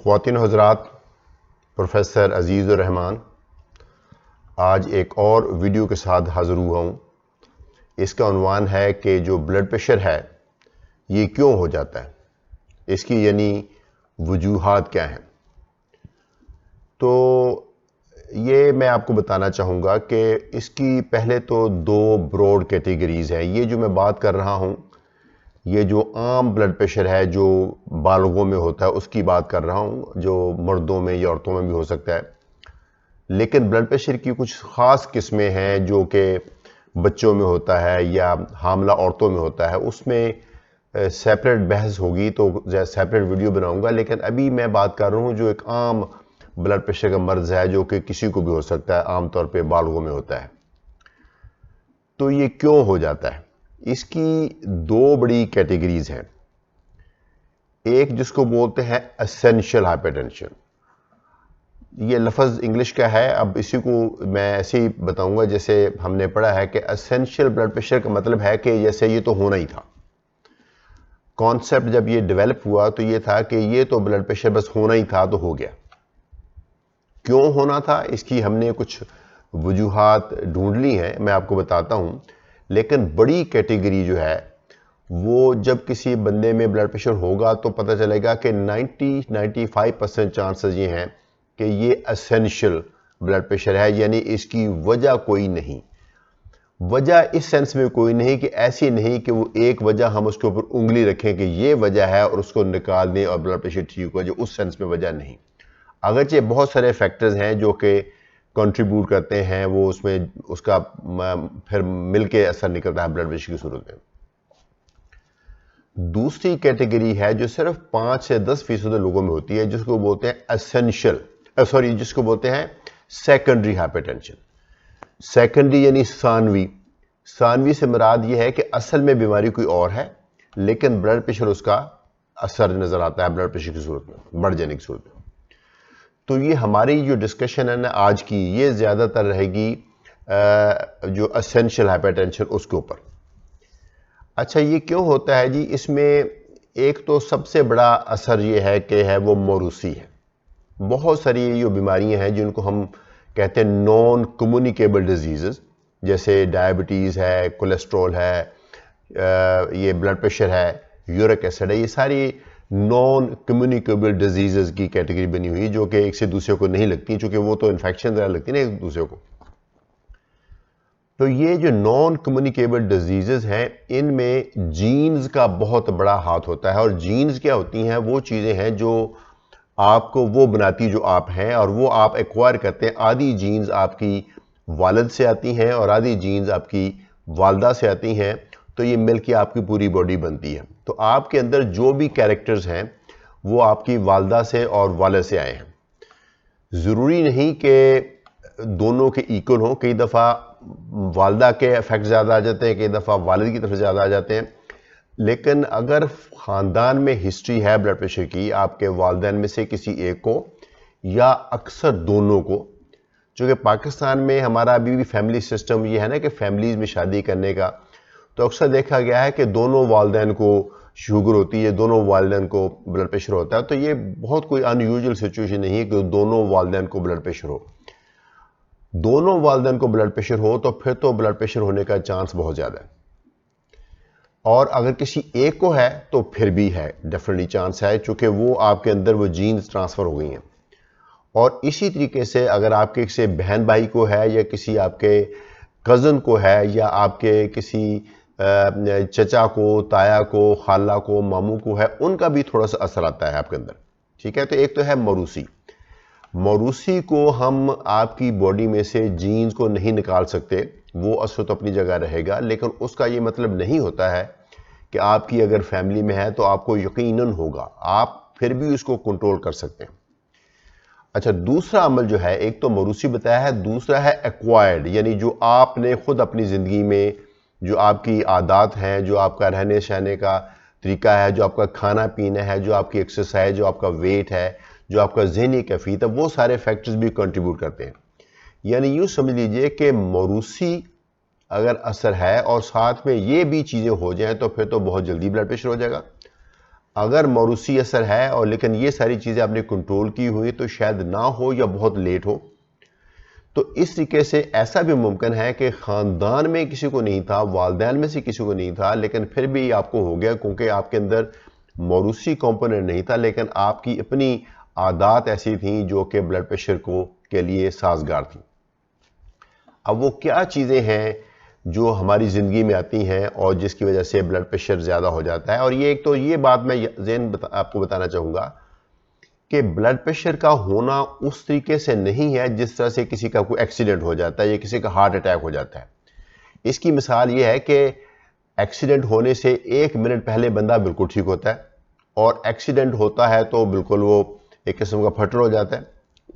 ख्वातीन हज़रात, professor अज़ीज़ुर Rahman आज एक और वीडियो के साथ हाज़िर हुआ हूँ। इसका उन्वान है कि जो ब्लड प्रेशर है ये क्यों हो जाता है, इसकी यानी वजूहात क्या हैं। तो ये मैं आपको बताना चाहूँगा कि इसकी पहले तो दो ब्रॉड कैटेगरीज़ हैं। ये जो मैं बात कर रहा हूँ ये जो आम ब्लड प्रेशर है जो बालगों में होता है उसकी बात कर रहा हूँ, जो मर्दों में या औरतों में भी हो सकता है। लेकिन ब्लड प्रेशर की कुछ ख़ास किस्में हैं जो कि बच्चों में होता है या हामला औरतों में होता है, उसमें सेपरेट बहस होगी तो सेपरेट वीडियो बनाऊंगा। लेकिन अभी मैं बात कर रहा हूँ जो एक आम ब्लड प्रेशर का मर्ज़ है जो कि किसी को भी हो सकता है, आमतौर पे बालगों में होता है। तो ये क्यों हो जाता है, इसकी दो बड़ी कैटेगरीज हैं। एक जिसको बोलते हैं एसेंशियल हाइपरटेंशन, ये लफ्ज़ इंग्लिश का है। अब इसी को मैं ऐसे ही बताऊंगा जैसे हमने पढ़ा है कि एसेंशियल ब्लड प्रेशर का मतलब है कि जैसे ये तो होना ही था। कॉन्सेप्ट जब ये डेवलप हुआ तो ये था कि ये तो ब्लड प्रेशर बस होना ही था तो हो गया। क्यों होना था इसकी हमने कुछ वजूहात ढूंढ ली हैं, मैं आपको बताता हूँ। लेकिन बड़ी कैटेगरी जो है वो जब किसी बंदे में ब्लड प्रेशर होगा तो पता चलेगा कि 90-95% चांसेस ये हैं कि ये एसेंशियल ब्लड प्रेशर है, यानी इसकी वजह कोई नहीं। वजह इस सेंस में कोई नहीं कि ऐसी नहीं कि वो एक वजह हम उसके ऊपर उंगली रखें कि ये वजह है और उसको निकाल दें और ब्लड प्रेशर ठीक हो जाए, उस सेंस में वजह नहीं। अगरचे बहुत सारे फैक्टर्स हैं जो कि कंट्रीब्यूट करते हैं, वो उसमें उसका फिर मिलके असर निकलता है ब्लड प्रेशर की सूरत में। दूसरी कैटेगरी है जो सिर्फ 5 से 10% लोगों में होती है, जिसको बोलते हैं जिसको बोलते हैं सेकेंडरी हाइपरटेंशन। सेकेंडरी यानी सानवी। सानवी से मुराद ये है कि असल में बीमारी कोई और है लेकिन ब्लड प्रेशर उसका असर नजर आता है ब्लड प्रेशर की सूरत में, बढ़ जाने की सूरत में। तो ये हमारी जो डिस्कशन है ना आज की, ये ज़्यादातर रहेगी जो एसेंशियल हाइपरटेंशन उसके ऊपर। अच्छा, ये क्यों होता है जी? इसमें एक तो सबसे बड़ा असर ये है कि है वो मौरूसी है। बहुत सारी ये बीमारियां हैं जिनको हम कहते हैं नॉन कम्युनिकेबल डिजीज़, जैसे डायबिटीज़ है, कोलेस्ट्रॉल है, ये ब्लड प्रेशर है, यूरिक एसिड है। ये सारी नॉन कम्युनिकेबल डिजीज़ की कैटेगरी बनी हुई जो कि एक से दूसरे को नहीं लगती, चूँकि वो तो इन्फेक्शन तरह लगती है ना एक दूसरे को। तो ये जो नॉन कम्युनिकेबल डिजीज़ हैं इनमें जीन्स का बहुत बड़ा हाथ होता है। और जीन्स क्या होती हैं? वो चीज़ें हैं जो आपको वो बनाती जो आप हैं और वो आप एक्वायर करते हैं। आधी जीन्स आपकी वालिद से आती हैं और आधी जीन्स आपकी वालदा से आती हैं, तो ये मिल के आपकी पूरी बॉडी बनती है। तो आपके अंदर जो भी कैरेक्टर्स हैं वो आपकी वालदा से और वालिद से आए हैं। ज़रूरी नहीं कि दोनों के इक्वल हों, कई दफ़ा वालदा के इफेक्ट ज़्यादा आ जाते हैं, कई दफ़ा वालिद की तरफ ज़्यादा आ जाते हैं। लेकिन अगर ख़ानदान में हिस्ट्री है ब्लड प्रेशर की, आपके वालिदैन में से किसी एक को या अक्सर दोनों को, चूँकि पाकिस्तान में हमारा अभी भी फैमिली सिस्टम ये है ना कि फैमिलीज़ में शादी करने का, तो अक्सर देखा गया है कि दोनों वालिदैन को शुगर होती है, दोनों वालिदैन को ब्लड प्रेशर होता है। तो ये बहुत कोई अनयूजुअल सिचुएशन नहीं है कि दोनों वालिदैन को ब्लड प्रेशर हो। दोनों वालिदैन को ब्लड प्रेशर हो तो फिर तो ब्लड प्रेशर होने का चांस बहुत ज़्यादा है। और अगर किसी एक को है तो फिर भी है, डेफिनेटली चांस है, चूँकि वो आपके अंदर वो जीन्स ट्रांसफ़र हो गई हैं। और इसी तरीके से अगर आपके किसी बहन भाई को है या किसी आपके कज़न को है या आपके किसी चचा को, ताया को, खाला को, मामू को है, उनका भी थोड़ा सा असर आता है आपके अंदर। ठीक है, तो एक तो है मौरूसी। मौरूसी को हम आपकी बॉडी में से जीन्स को नहीं निकाल सकते, वो असर तो अपनी जगह रहेगा, लेकिन उसका ये मतलब नहीं होता है कि आपकी अगर फैमिली में है तो आपको यकीनन होगा, आप फिर भी उसको कंट्रोल कर सकते हैं। अच्छा, दूसरा अमल जो है, एक तो मौरूसी बताया है, दूसरा है एक्वायर्ड, यानी जो आपने खुद अपनी ज़िंदगी में जो आपकी आदत हैं, जो आपका रहने सहने का तरीका है, जो आपका खाना पीना है, जो आपकी एक्सरसाइज, जो आपका वेट है, जो आपका ज़हनी कैफियत है, वो सारे फैक्टर्स भी कंट्रीब्यूट करते हैं। यानी यूँ समझ लीजिए कि मौरूसी अगर असर है और साथ में ये भी चीज़ें हो जाएं तो फिर तो बहुत जल्दी ब्लड प्रेशर हो जाएगा। अगर मौरूसी असर है और लेकिन ये सारी चीज़ें आपने कंट्रोल की हुई तो शायद ना हो या बहुत लेट हो। तो इस तरीके से ऐसा भी मुमकिन है कि ख़ानदान में किसी को नहीं था, वालिदैन में से किसी को नहीं था, लेकिन फिर भी आपको हो गया क्योंकि आपके अंदर मौरूसी कंपोनेंट नहीं था, लेकिन आपकी अपनी आदत ऐसी थी जो कि ब्लड प्रेशर को के लिए साजगार थी। अब वो क्या चीज़ें हैं जो हमारी ज़िंदगी में आती हैं और जिसकी वजह से ब्लड प्रेशर ज़्यादा हो जाता है। और ये एक तो ये बात मैं आपको बताना चाहूँगा कि ब्लड प्रेशर का होना उस तरीके से नहीं है जिस तरह से किसी का कोई एक्सीडेंट हो जाता है या किसी का हार्ट अटैक हो जाता है। इसकी मिसाल ये है कि एक्सीडेंट होने से 1 मिनट पहले बंदा बिल्कुल ठीक होता है और एक्सीडेंट होता है तो बिल्कुल वो एक किस्म का फटर हो जाता है।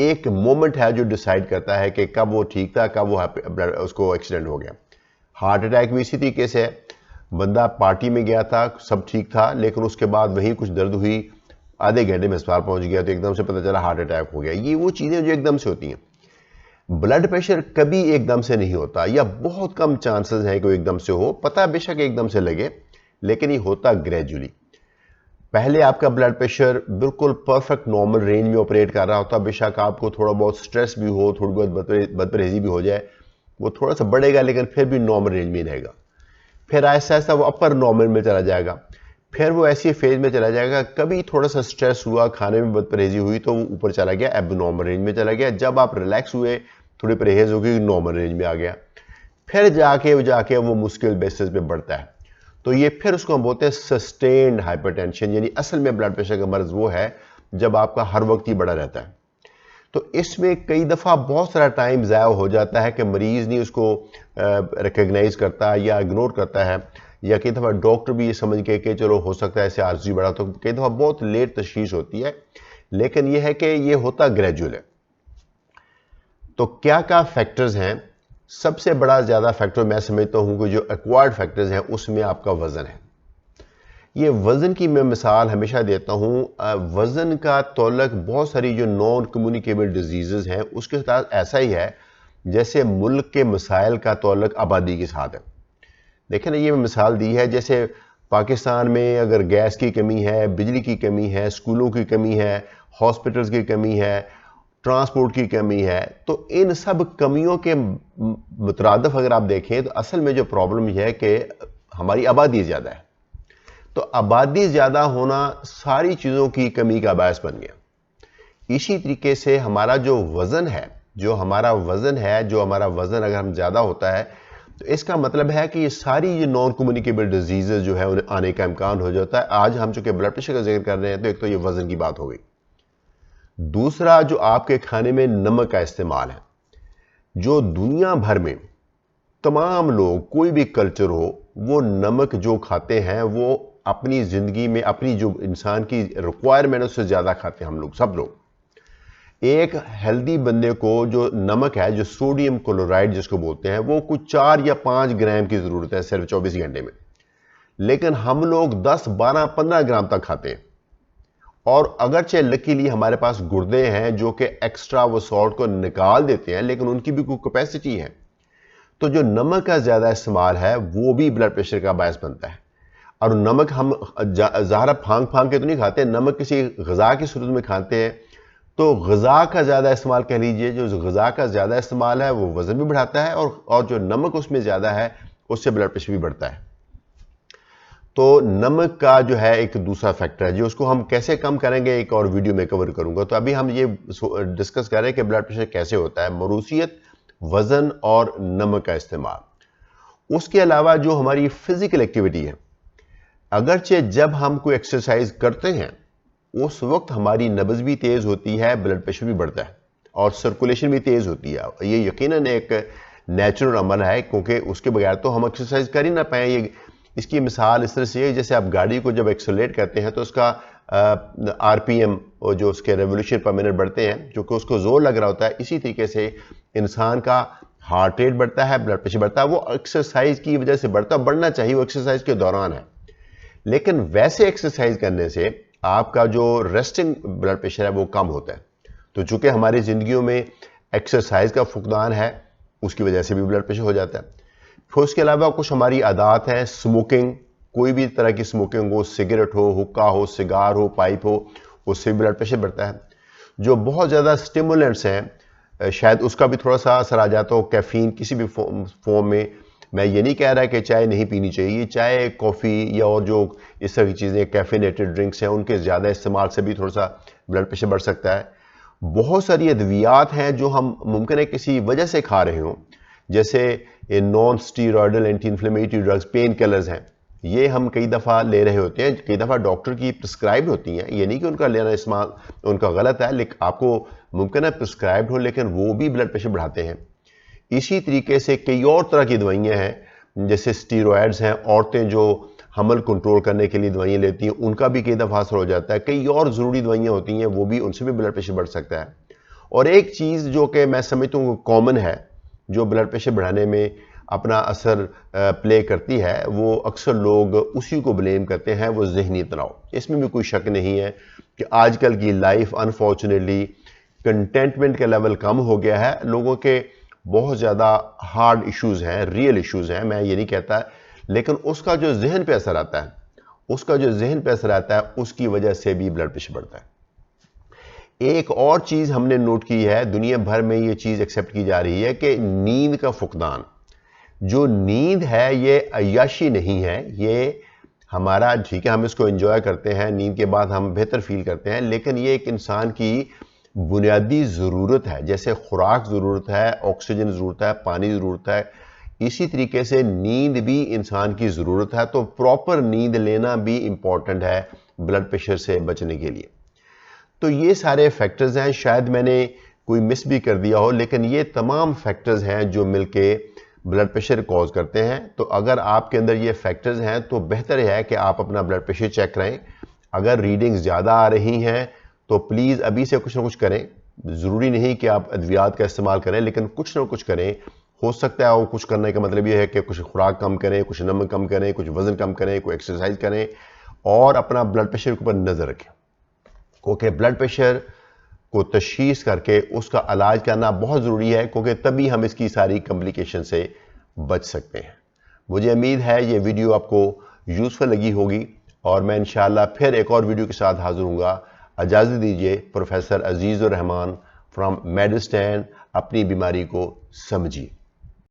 एक मोमेंट है जो डिसाइड करता है कि कब वो ठीक था, कब वो उसको एक्सीडेंट हो गया। हार्ट अटैक भी इसी तरीके से है। बंदा पार्टी में गया था, सब ठीक था, लेकिन उसके बाद वहीं कुछ दर्द हुई, आधे घंटे में अस्पताल पहुंच गया तो एकदम से पता चला हार्ट अटैक हो गया। ये वो चीज़ें जो एकदम से होती हैं। ब्लड प्रेशर कभी एकदम से नहीं होता या बहुत कम चांसेस हैं कि वो एकदम से हो। पता बेशक एकदम से लगे, लेकिन ये होता ग्रेजुअली। पहले आपका ब्लड प्रेशर बिल्कुल परफेक्ट नॉर्मल रेंज में ऑपरेट कर रहा होता। बेशक आपको थोड़ा बहुत स्ट्रेस भी हो, थोड़ी बहुत बदपरहेजी भी हो जाए, वो थोड़ा सा बढ़ेगा लेकिन फिर भी नॉर्मल रेंज में रहेगा। फिर ऐसा ऐसा वो अपर नॉर्मल में चला जाएगा, फिर वो ऐसी फेज में चला जाएगा, कभी थोड़ा सा स्ट्रेस हुआ, खाने में बदपरहेजी हुई तो वो ऊपर चला गया, एब नॉर्मल रेंज में चला गया। जब आप रिलैक्स हुए, थोड़ी परहेज होगी, नॉर्मल रेंज में आ गया। फिर जाके वो मुश्किल बेसिस पे बढ़ता है। तो ये फिर उसको हम बोलते हैं सस्टेन्ड हाइपरटेंशन, यानी असल में ब्लड प्रेशर का मर्ज वो है जब आपका हर वक्त ही बढ़ा रहता है। तो इसमें कई दफ़ा बहुत सारा टाइम ज़ाया हो जाता है कि मरीज़ नहीं उसको रिकग्नाइज करता या इग्नोर करता है, या कई दफ़ा डॉक्टर भी ये समझ के कि चलो हो सकता है ऐसे आर्जी बढ़ा, तो कई दफ़ा बहुत लेट तशखीस होती है। लेकिन यह है कि ये होता ग्रेजुअल है। तो क्या क्या फैक्टर्स हैं? सबसे बड़ा ज़्यादा फैक्टर मैं समझता हूँ कि जो एक्वायर्ड फैक्टर्स हैं उसमें आपका वज़न है। ये वज़न की मैं मिसाल हमेशा देता हूँ। वज़न का तौलक बहुत सारी जो नॉन कम्युनिकेबल डिजीज़ हैं उसके साथ ऐसा ही है जैसे मुल्क के मसाइल का तौलक आबादी के साथ है। देखें ना, ये मिसाल दी है जैसे पाकिस्तान में अगर गैस की कमी है, बिजली की कमी है, स्कूलों की कमी है, हॉस्पिटल्स की कमी है, ट्रांसपोर्ट की कमी है, तो इन सब कमियों के मुतरादिफ अगर आप देखें तो असल में जो प्रॉब्लम यह है कि हमारी आबादी ज़्यादा है। तो आबादी ज़्यादा होना सारी चीज़ों की कमी का बायस बन गया। इसी तरीके से हमारा जो वज़न है, जो हमारा वज़न अगर हम ज़्यादा होता है तो इसका मतलब है कि ये सारी ये नॉन कम्युनिकेबल डिजीज़ जो है उन्हें आने का इम्कान हो जाता है। आज हम चूंकि ब्लड प्रेशर का जिक्र कर रहे हैं तो एक तो ये वज़न की बात हो गई। दूसरा, जो आपके खाने में नमक का इस्तेमाल है, जो दुनिया भर में तमाम लोग, कोई भी कल्चर हो, वो नमक जो खाते हैं वो अपनी ज़िंदगी में अपनी जो इंसान की रिक्वायरमेंट उससे ज़्यादा खाते हैं हम लोग, सब लोग। एक हेल्दी बंदे को जो नमक है, जो सोडियम क्लोराइड जिसको बोलते हैं, वो कुछ 4 या 5 ग्राम की ज़रूरत है सिर्फ 24 घंटे में, लेकिन हम लोग 10, 12, 15 ग्राम तक खाते हैं। और अगरचे लकीली हमारे पास गुर्दे हैं जो कि एक्स्ट्रा वो सॉल्ट को निकाल देते हैं, लेकिन उनकी भी कोई कैपेसिटी है। तो जो नमक का ज़्यादा इस्तेमाल है वो भी ब्लड प्रेशर का बायस बनता है। और नमक हम ज़ाहरा फांग फांग के तो नहीं खाते, नमक किसी ग़िज़ा की सूरत में खाते हैं। तो ग़िज़ा का ज़्यादा इस्तेमाल कह लीजिए, जो ग़िज़ा का ज़्यादा इस्तेमाल है वो वज़न भी बढ़ाता है और जो नमक उसमें ज़्यादा है उससे ब्लड प्रेशर भी बढ़ता है। तो नमक का जो है एक दूसरा फैक्टर है जो उसको हम कैसे कम करेंगे एक और वीडियो में कवर करूंगा। तो अभी हम ये डिस्कस कर रहे हैं कि ब्लड प्रेशर कैसे होता है, मरूसियत, वज़न और नमक का इस्तेमाल। उसके अलावा जो हमारी फिज़िकल एक्टिविटी है, अगरचे जब हम कोई एक्सरसाइज करते हैं उस वक्त हमारी नब्ज़ भी तेज़ होती है, ब्लड प्रेशर भी बढ़ता है और सर्कुलेशन भी तेज़ होती है। ये यकीनन एक नेचुरल अमल है क्योंकि उसके बगैर तो हम एक्सरसाइज कर ही ना पाए। ये इसकी मिसाल इस तरह से है जैसे आप गाड़ी को जब एक्सेलरेट करते हैं तो उसका आरपीएम और जो उसके रेवोल्यूशन पर मिनट बढ़ते हैं, जो कि उसको जोर लग रहा होता है। इसी तरीके से इंसान का हार्ट रेट बढ़ता है, ब्लड प्रेशर बढ़ता है। वो एक्सरसाइज की वजह से बढ़ता है, बढ़ना चाहिए, वो एक्सरसाइज के दौरान है। लेकिन वैसे एक्सरसाइज करने से आपका जो रेस्टिंग ब्लड प्रेशर है वो कम होता है। तो चूंकि हमारी जिंदगियों में एक्सरसाइज का फुकदान है उसकी वजह से भी ब्लड प्रेशर हो जाता है। फिर उसके अलावा कुछ हमारी आदत है, स्मोकिंग, कोई भी तरह की स्मोकिंग हो, सिगरेट हो, हुक्का हो, सिगार हो, पाइप हो, उससे ब्लड प्रेशर बढ़ता है। जो बहुत ज़्यादा स्टिमुलेंट्स हैं शायद उसका भी थोड़ा सा असर आ जाता हो, कैफीन किसी भी फॉर्म में। मैं ये नहीं कह रहा कि चाय नहीं पीनी चाहिए, चाय, कॉफ़ी या और जो इस तरह की चीज़ें कैफिनेटेड ड्रिंक्स हैं उनके ज़्यादा इस्तेमाल से भी थोड़ा सा ब्लड प्रेशर बढ़ सकता है। बहुत सारी अद्वियात हैं जो हम मुमकिन है किसी वजह से खा रहे हों, जैसे non steroidal anti inflammatory drugs, pain killers हैं, ये हम कई दफ़ा ले रहे होते हैं, कई दफ़ा डॉक्टर की प्रिस्क्राइब्ड होती हैं। ये नहीं कि उनका लेना इस्तेमाल उनका गलत है, लेकिन आपको मुमकिन है प्रिस्क्राइब्ड हो, लेकिन वो भी ब्लड प्रेशर बढ़ाते हैं। इसी तरीके से कई और तरह की दवाइयाँ हैं, जैसे स्टीरॉयड्स हैं, औरतें जो हमल कंट्रोल करने के लिए दवाइयाँ लेती हैं उनका भी कई दफ़ा असर हो जाता है। कई और ज़रूरी दवाइयाँ होती हैं, वो भी, उनसे भी ब्लड प्रेशर बढ़ सकता है। और एक चीज़ जो कि मैं समझता हूँ कॉमन है, जो ब्लड प्रेशर बढ़ाने में अपना असर प्ले करती है, वो अक्सर लोग उसी को ब्लेम करते हैं, वो ज़हनी तनाव। इसमें भी कोई शक नहीं है कि आजकल की लाइफ अनफॉर्चुनेटली कंटेंटमेंट का लेवल कम हो गया है, लोगों के बहुत ज़्यादा हार्ड इश्यूज़ हैं, रियल इश्यूज़ हैं, मैं ये नहीं कहता, लेकिन उसका जो जहन पे असर आता है, उसकी वजह से भी ब्लड प्रेशर बढ़ता है। एक और चीज़ हमने नोट की है, दुनिया भर में ये चीज़ एक्सेप्ट की जा रही है कि नींद का फुकदान, जो नींद है ये अय्याशी नहीं है, ये हमारा, ठीक है हम इसको एंजॉय करते हैं, नींद के बाद हम बेहतर फील करते हैं, लेकिन ये एक इंसान की बुनियादी ज़रूरत है। जैसे खुराक ज़रूरत है, ऑक्सीजन ज़रूरत है, पानी ज़रूरत है, इसी तरीके से नींद भी इंसान की ज़रूरत है। तो प्रॉपर नींद लेना भी इम्पॉर्टेंट है ब्लड प्रेशर से बचने के लिए। तो ये सारे फैक्टर्स हैं, शायद मैंने कोई मिस भी कर दिया हो, लेकिन ये तमाम फैक्टर्स हैं जो मिलके ब्लड प्रेशर कॉज करते हैं। तो अगर आपके अंदर ये फैक्टर्स हैं तो बेहतर है कि आप अपना ब्लड प्रेशर चेक कराएं। अगर रीडिंग्स ज़्यादा आ रही हैं तो प्लीज़ अभी से कुछ ना कुछ करें। ज़रूरी नहीं कि आप अद्वियात का इस्तेमाल करें, लेकिन कुछ ना कुछ करें। हो सकता है वो कुछ करने का मतलब ये है कि कुछ खुराक कम करें, कुछ नमक कम करें, कुछ वज़न कम करें, कोई एक्सरसाइज करें और अपना ब्लड प्रेशर के ऊपर नज़र रखें, क्योंकि ब्लड प्रेशर को तशखीस करके उसका इलाज करना बहुत ज़रूरी है, क्योंकि तभी हम इसकी सारी कॉम्प्लिकेशन से बच सकते हैं। मुझे उम्मीद है ये वीडियो आपको यूज़फुल लगी होगी और मैं इंशाअल्लाह फिर एक और वीडियो के साथ हाज़िर हूँगा। इजाज़त दीजिए। प्रोफेसर अजीज़ुर रहमान फ्रॉम मेडिस्टैंड। अपनी बीमारी को समझिए।